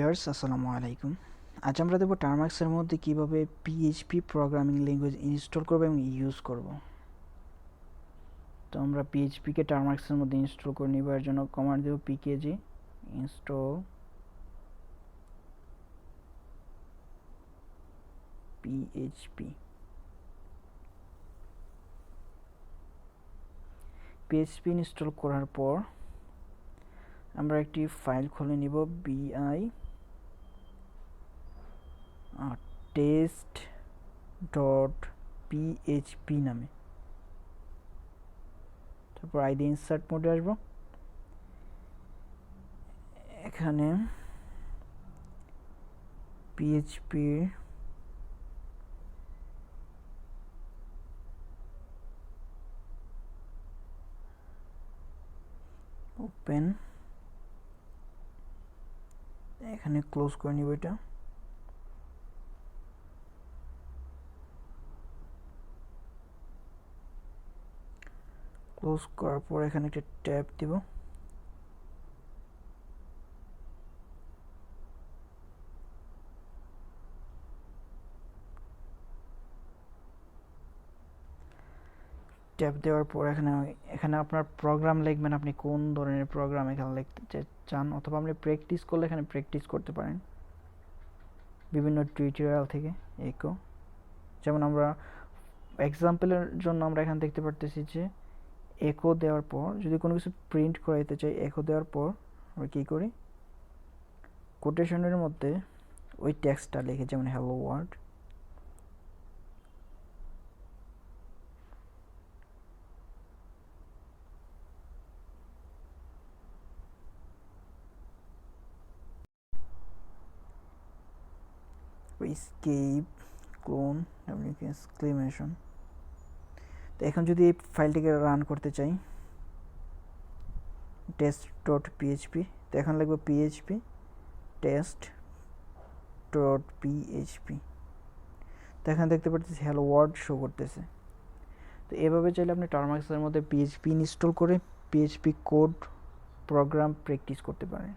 Viewers, আসসালামু আলাইকুম। আজ আমরা দেখব টার্মাক্সের মধ্যে কিভাবে পিএইচপি প্রোগ্রামিং ল্যাঙ্গুয়েজ ইনস্টল করব এবং ইউজ করব। তো আমরা পিএইচপিকে টার্মাক্সের মধ্যে ইনস্টল করে নিব। এর জন্য কমান্ড দেব pkg install PHP. PHP install করার পর আমরা একটি ফাইল খুলে নিব বিআই টেস্ট ডট পিএইচপি নামে। তারপর আইডি ইনসার্ট মোডে আসবো। এখানে পিএইচপি ওপেন, এখানে ক্লোজ করে নিব। এটা ক্লোজ করার পর এখানে একটা ট্যাব দিব। ট্যাব দেওয়ার পর এখানে আপনার প্রোগ্রাম লিখবেন, আপনি কোন ধরনের প্রোগ্রাম এখানে লিখতে চান, অথবা আপনি প্র্যাকটিস করলে এখানে প্র্যাকটিস করতে পারেন বিভিন্ন টিউটোরিয়াল থেকে। একো যেমন আমরা এক্সাম্পলের জন্য আমরা এখানে দেখতে পারতেছি যে একো দেওয়ার পর যদি কোনো কিছু প্রিন্ট করাইতে চাই, একো দেওয়ার পর আমরা কী করি, কোটেশনের মধ্যে ওই টেক্সটটা লিখে, যেমন hello world. escape clone exclamation. তো এখন যদি এই ফাইলটিকে রান করতে চাই, টেস্ট ডট পিএইচপি, তো এখন লিখব পিএইচপি টেস্ট ডট পিএইচপি। তো এখানে দেখতে পাচ্ছি হ্যালো ওয়ার্ল্ড শো করতেছে। তো এভাবে চাইলে আপনি টার্মাক্সের মধ্যে পিএইচপি ইনস্টল করে পিএইচপি কোড প্রোগ্রাম প্র্যাকটিস করতে পারেন।